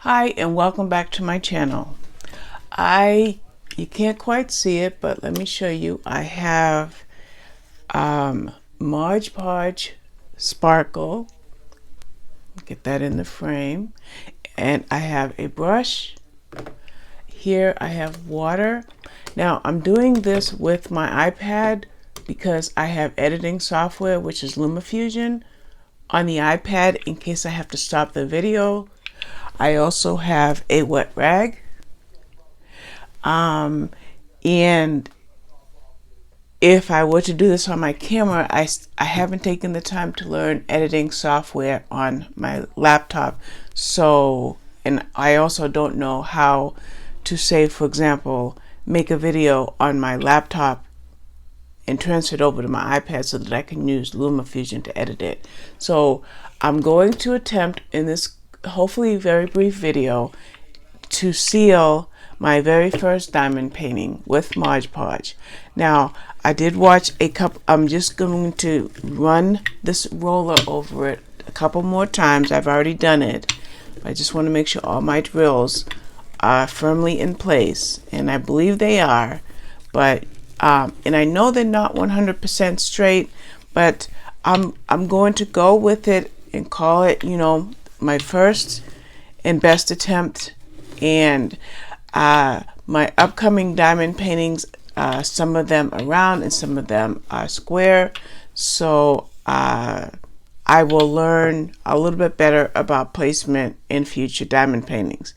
Hi and welcome back to my channel. You can't quite see it, but let me show you. I have Mod Podge Sparkle. Get that in the frame. And I have a brush. Here I have water. Now I'm doing this with my iPad because I have editing software, which is LumaFusion, on the iPad in case I have to stop the video. I also have a wet rag. And if I were to do this on my camera, I haven't taken the time to learn editing software on my laptop. So, and I also don't know how to say, for example, make a video on my laptop and transfer it over to my iPad so that I can use LumaFusion to edit it. So I'm going to attempt in this hopefully very brief video to seal my very first diamond painting with Mod Podge. Now, I did watch a couple. I'm just going to run this roller over it a couple more times. I've already done it. I just want to make sure all my drills are firmly in place, and I believe they are. But and I know they're not 100% straight, but I'm going to go with it and call it, you know, my first and best attempt. And my upcoming diamond paintings, some of them are round and some of them are square. So I will learn a little bit better about placement in future diamond paintings.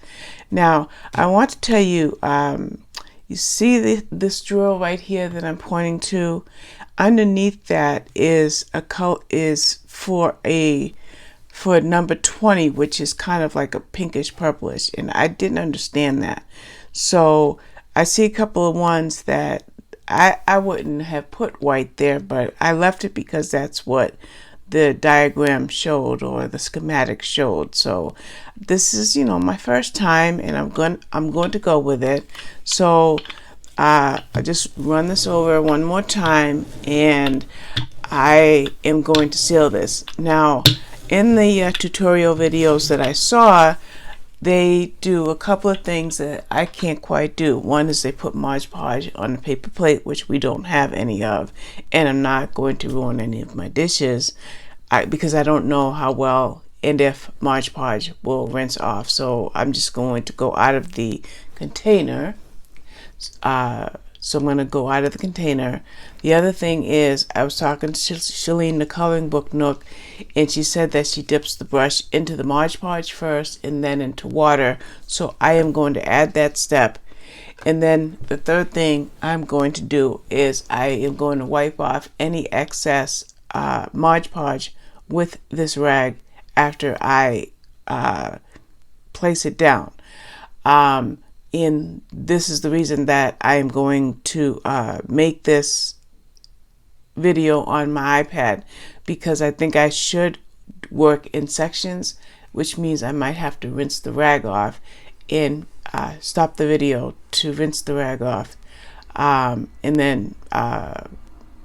Now, I want to tell you, you see this drill right here that I'm pointing to? Underneath that is for number 20, which is kind of like a pinkish purplish, and I didn't understand that. So I see a couple of ones that I wouldn't have put white there, but I left it because that's what the diagram showed or the schematic showed. So this is, you know, my first time, and I'm going to go with it. So I just run this over one more time, and I am going to seal this. Now, in the tutorial videos that I saw, they do a couple of things that I can't quite do. One is they put Mod Podge on a paper plate, which we don't have any of, and I'm not going to ruin any of my dishes because I don't know how well and if Mod Podge will rinse off. So I'm just going to go out of the container. So I'm going to go out of the container. The other thing is, I was talking to Shalene, the Coloring Book Nook, and she said that she dips the brush into the Mod Podge first and then into water. So I am going to add that step. And then the third thing I'm going to do is I am going to wipe off any excess Mod Podge with this rag after I place it down. And this is the reason that I am going to make this video on my iPad, because I think I should work in sections, which means I might have to rinse the rag off and stop the video to rinse the rag off, and then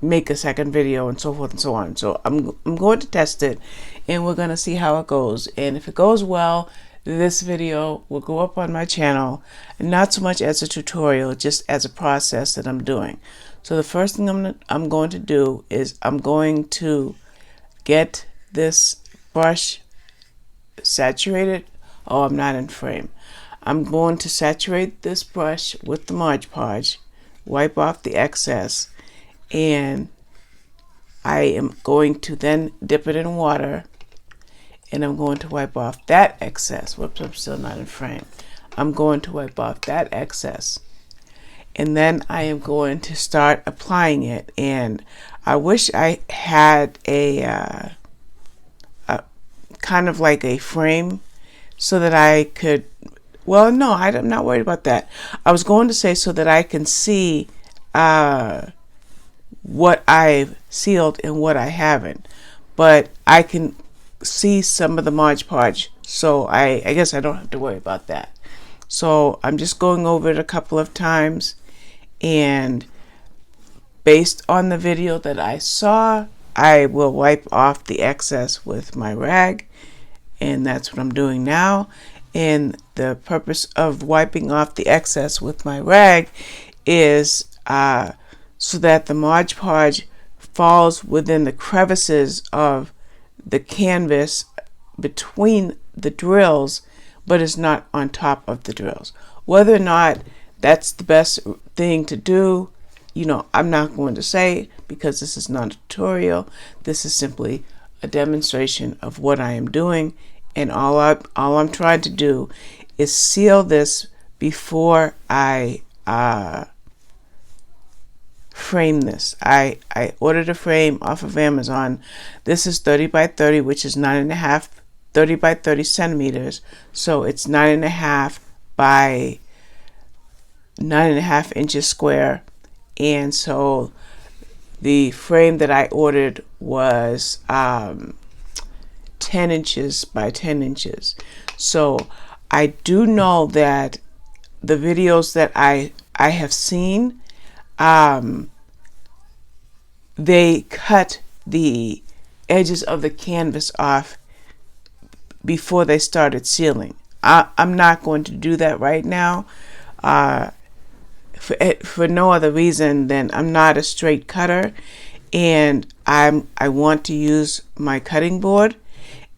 make a second video and so forth and so on. So I'm going to test it, and we're going to see how it goes. And if it goes well, this video will go up on my channel, not so much as a tutorial, just as a process that I'm doing. So the first thing I'm going to do is I'm going to get this brush saturated. Oh, I'm not in frame. I'm going to saturate this brush with the Mod Podge, wipe off the excess, and I am going to then dip it in water, and I'm going to wipe off that excess. Whoops, I'm still not in frame. I'm going to wipe off that excess. And then I am going to start applying it. And I wish I had a kind of like a frame so that I could, well, no, I'm not worried about that. I was going to say so that I can see what I've sealed and what I haven't. But I can see some of the Mod Podge, so I guess I don't have to worry about that. So I'm just going over it a couple of times, and based on the video that I saw, I will wipe off the excess with my rag, and that's what I'm doing now. And the purpose of wiping off the excess with my rag is so that the Mod Podge falls within the crevices of the canvas between the drills, but is not on top of the drills. Whether or not that's the best thing to do, I'm not going to say, because this is not a tutorial. This is simply a demonstration of what I am doing, and all I'm trying to do is seal this before I frame this. I ordered a frame off of Amazon. This is 30 by 30, which is 30 by 30 centimeters. So it's 9.5 by 9.5 inches square. And so the frame that I ordered was 10 inches by 10 inches. So I do know that the videos that I have seen, they cut the edges of the canvas off before they started sealing. I'm not going to do that right now, for no other reason than I'm not a straight cutter, and I want to use my cutting board,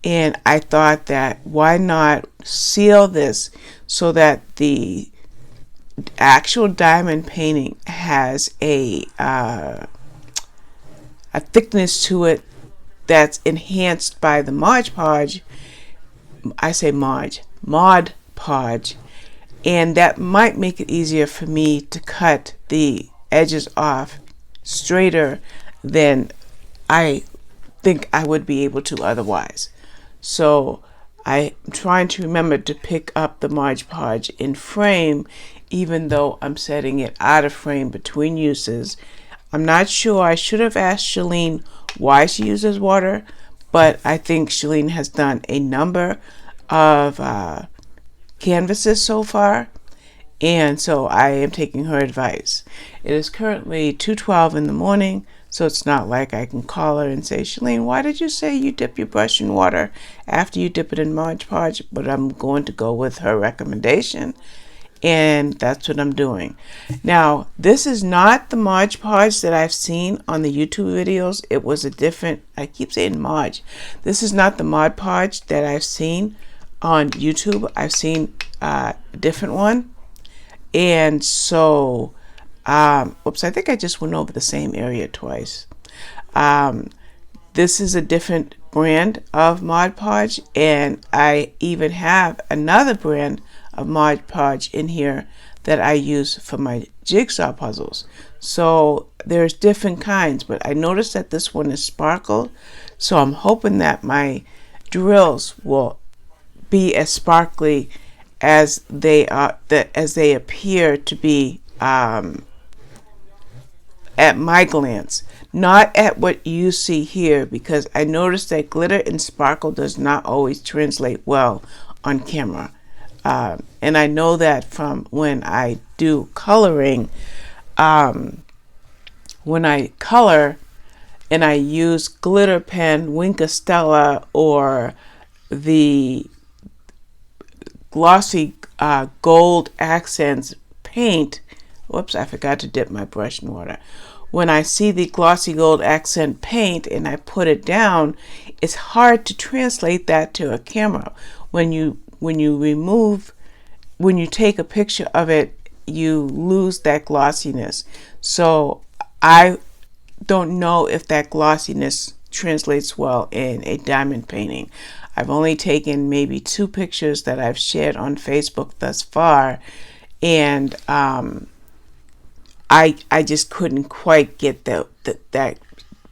and I thought that why not seal this so that the actual diamond painting has a thickness to it that's enhanced by the Mod Podge. I say Mod Podge, and that might make it easier for me to cut the edges off straighter than I think I would be able to otherwise. So I'm trying to remember to pick up the Mod Podge in frame, even though I'm setting it out of frame between uses. I'm not sure. I should have asked Shalene why she uses water, but I think Shalene has done a number of canvases so far, and so I am taking her advice. It is currently 2:12 in the morning, so it's not like I can call her and say, Shalene, why did you say you dip your brush in water after you dip it in Mod Podge? But I'm going to go with her recommendation, and that's what I'm doing. Now, this is not the Mod Podge that I've seen on the YouTube videos. It was a different, I keep saying Mod. This is not the Mod Podge that I've seen on YouTube. I've seen a different one. And so, oops, I think I just went over the same area twice. This is a different brand of Mod Podge, and I even have another brand of Mod Podge in here that I use for my jigsaw puzzles. So there's different kinds, but I noticed that this one is sparkled, so I'm hoping that my drills will be as sparkly as they are, as they appear to be at my glance, not at what you see here, because I noticed that glitter and sparkle does not always translate well on camera. And I know that from when I do coloring, when I color and I use glitter pen, Wink of Stella, or the glossy gold accents paint. Whoops, I forgot to dip my brush in water. When I see the glossy gold accent paint and I put it down, it's hard to translate that to a camera. When you take a picture of it, you lose that glossiness. So I don't know if that glossiness translates well in a diamond painting. I've only taken maybe 2 pictures that I've shared on Facebook thus far, and I just couldn't quite get that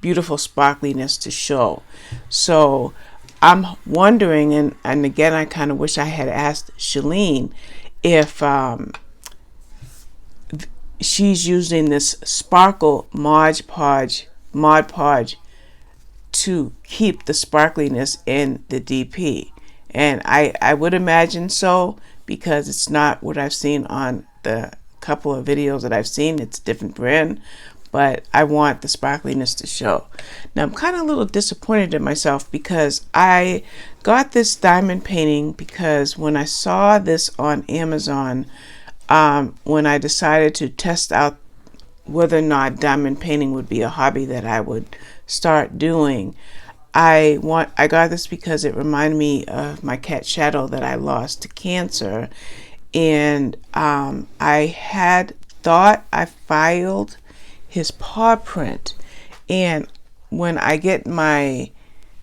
beautiful sparkliness to show. So I'm wondering, and again, I kind of wish I had asked Shalene if she's using this sparkle Mod Podge to keep the sparkliness in the DP. And I would imagine so, because it's not what I've seen on the couple of videos that I've seen. It's a different brand, but I want the sparkliness to show. Now I'm kind of a little disappointed in myself because I got this diamond painting because when I saw this on Amazon, when I decided to test out whether or not diamond painting would be a hobby that I would start doing, I got this because it reminded me of my cat Shadow that I lost to cancer, and I had thought I filed his paw print, and when I get my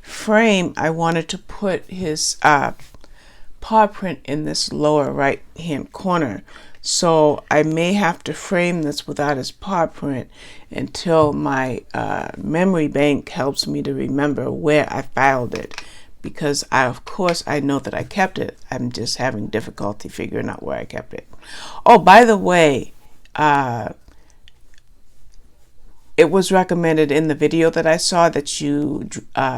frame, I wanted to put his paw print in this lower right hand corner. So I may have to frame this without his paw print until my memory bank helps me to remember where I filed it, because of course I know that I kept it. I'm just having difficulty figuring out where I kept it. Oh, by the way, it was recommended in the video that I saw that you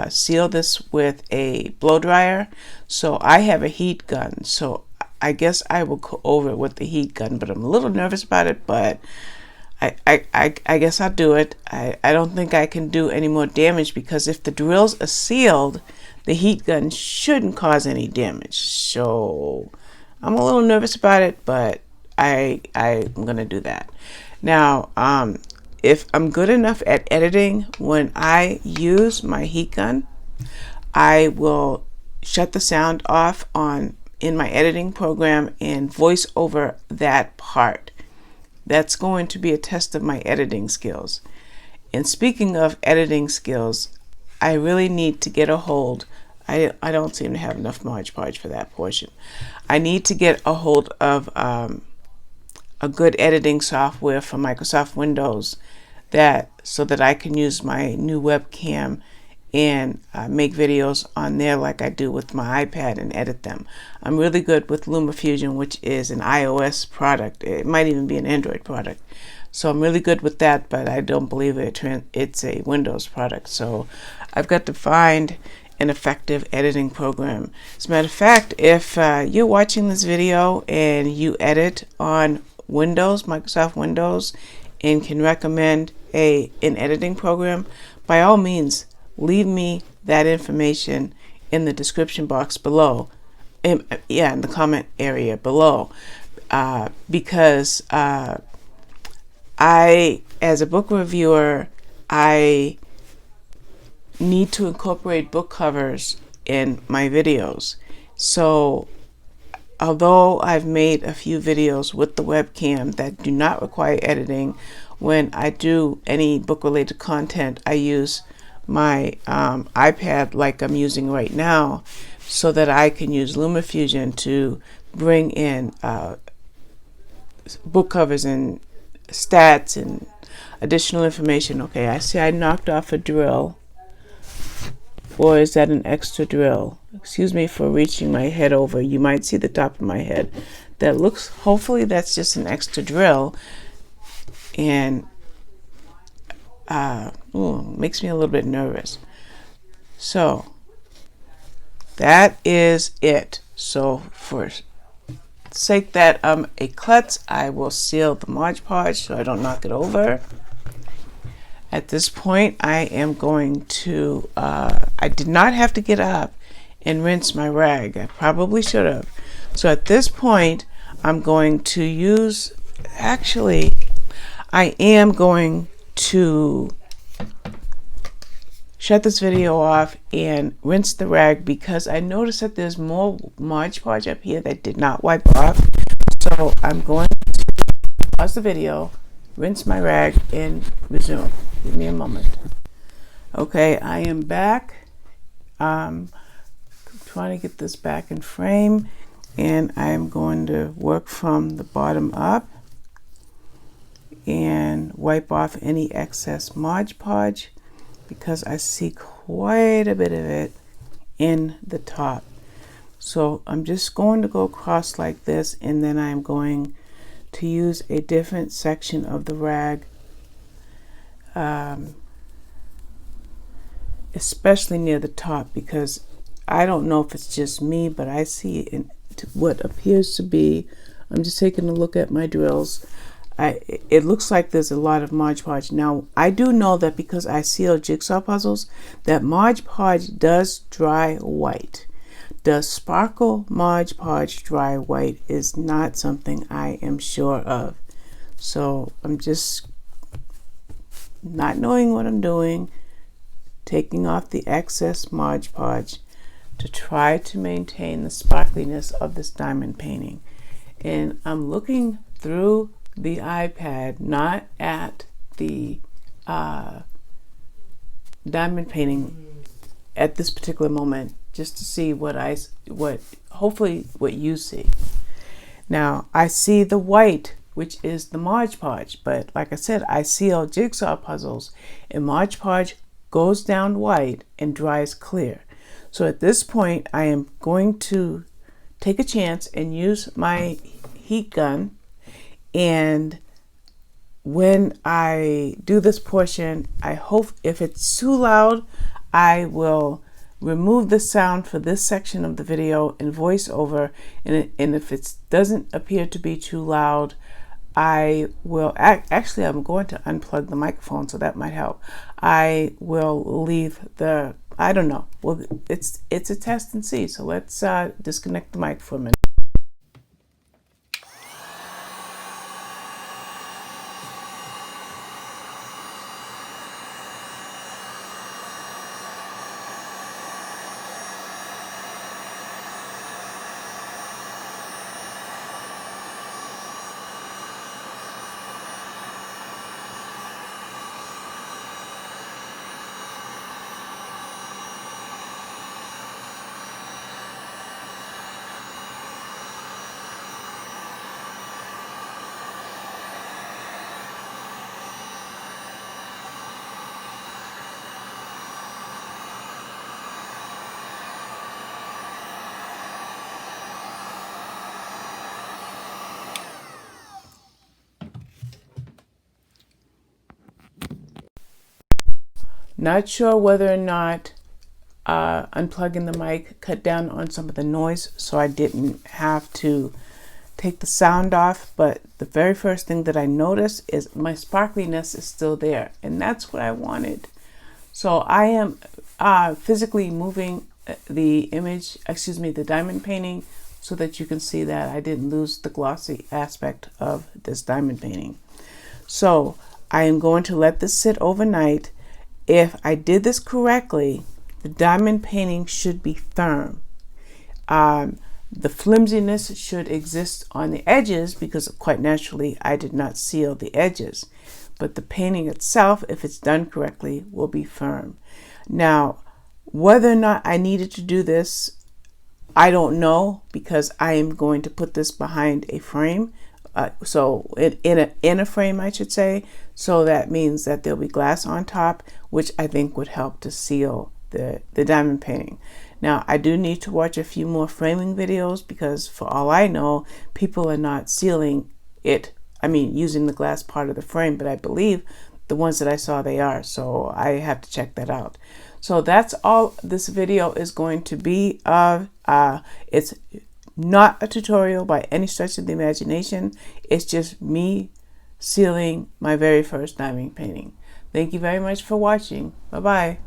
seal this with a blow dryer. So I have a heat gun, so I guess I will go over it with the heat gun, but I'm a little nervous about it, but I guess I'll do it. I don't think I can do any more damage, because if the drills are sealed, the heat gun shouldn't cause any damage. So I'm a little nervous about it, but I'm gonna do that. Now, if I'm good enough at editing, when I use my heat gun, I will shut the sound off in my editing program and voice over that part. That's going to be a test of my editing skills. And speaking of editing skills, I really need to get a hold. I don't seem to have enough Mod Podge for that portion. I need to get a hold of a good editing software for Microsoft Windows, so that I can use my new webcam and make videos on there like I do with my iPad and edit them. I'm really good with LumaFusion, which is an iOS product. It might even be an Android product. So I'm really good with that, but I don't believe it's a Windows product. So I've got to find an effective editing program. As a matter of fact, if you're watching this video and you edit on Windows, Microsoft Windows, and can recommend an editing program, by all means, leave me that information in the description box below, in the comment area below, because I, as a book reviewer, I need to incorporate book covers in my videos. So although I've made a few videos with the webcam that do not require editing, when I do any book related content, I use my iPad like I'm using right now, so that I can use LumaFusion to bring in book covers and stats and additional information. Okay, I see I knocked off a drill. Or is that an extra drill? Excuse me for reaching my head over. You might see the top of my head. Hopefully that's just an extra drill. And makes me a little bit nervous. So that is it. So for sake that I'm a klutz, I will seal the Mod Podge so I don't knock it over. At this point, I am going to, I did not have to get up and rinse my rag. I probably should have. So at this point, I'm going to use, actually, I am going to shut this video off and rinse the rag, because I noticed that there's more Mod Podge up here that did not wipe off. So I'm going to pause the video, rinse my rag, and resume. Give me a moment. Okay, I am back. Trying to get this back in frame, and I am going to work from the bottom up and wipe off any excess Mod Podge, because I see quite a bit of it in the top. So I'm just going to go across like this, and then I'm going to use a different section of the rag, especially near the top, because I don't know if it's just me, but I see what appears to be, I'm just taking a look at my drills, it looks like there's a lot of Mod Podge. Now, I do know that because I seal jigsaw puzzles, that Mod Podge does dry white. Does Sparkle Mod Podge dry white is not something I am sure of. So I'm just not knowing what I'm doing, taking off the excess Mod Podge to try to maintain the sparkliness of this diamond painting. And I'm looking through the iPad, not at the diamond painting at this particular moment, just to see hopefully what you see. Now I see the white, which is the Mod Podge, but like I said, I seal jigsaw puzzles, and Mod Podge goes down white and dries clear. So at this point, I am going to take a chance and use my heat gun. And when I do this portion, I hope if it's too loud, I will remove the sound for this section of the video and voice over. And if it doesn't appear to be too loud, I will actually, I'm going to unplug the microphone, so that might help. I will leave the, I don't know. Well, it's a test and see. So let's disconnect the mic for a minute. Not sure whether or not unplugging the mic cut down on some of the noise, so I didn't have to take the sound off, but the very first thing that I noticed is my sparkliness is still there, and that's what I wanted. So I am physically moving the the diamond painting, so that you can see that I didn't lose the glossy aspect of this diamond painting. So I am going to let this sit overnight. If I did this correctly, the diamond painting should be firm. The flimsiness should exist on the edges because quite naturally I did not seal the edges. But the painting itself, if it's done correctly, will be firm. Now, whether or not I needed to do this, I don't know, because I am going to put this behind a frame. So in a frame, I should say. So that means that there'll be glass on top, which I think would help to seal the diamond painting. Now, I do need to watch a few more framing videos, because for all I know, people are not sealing it. I mean, using the glass part of the frame, but I believe the ones that I saw, they are. So I have to check that out. So that's all this video is going to be of. It's not a tutorial by any stretch of the imagination. It's just me sealing my very first diamond painting. Thank you very much for watching. Bye-bye.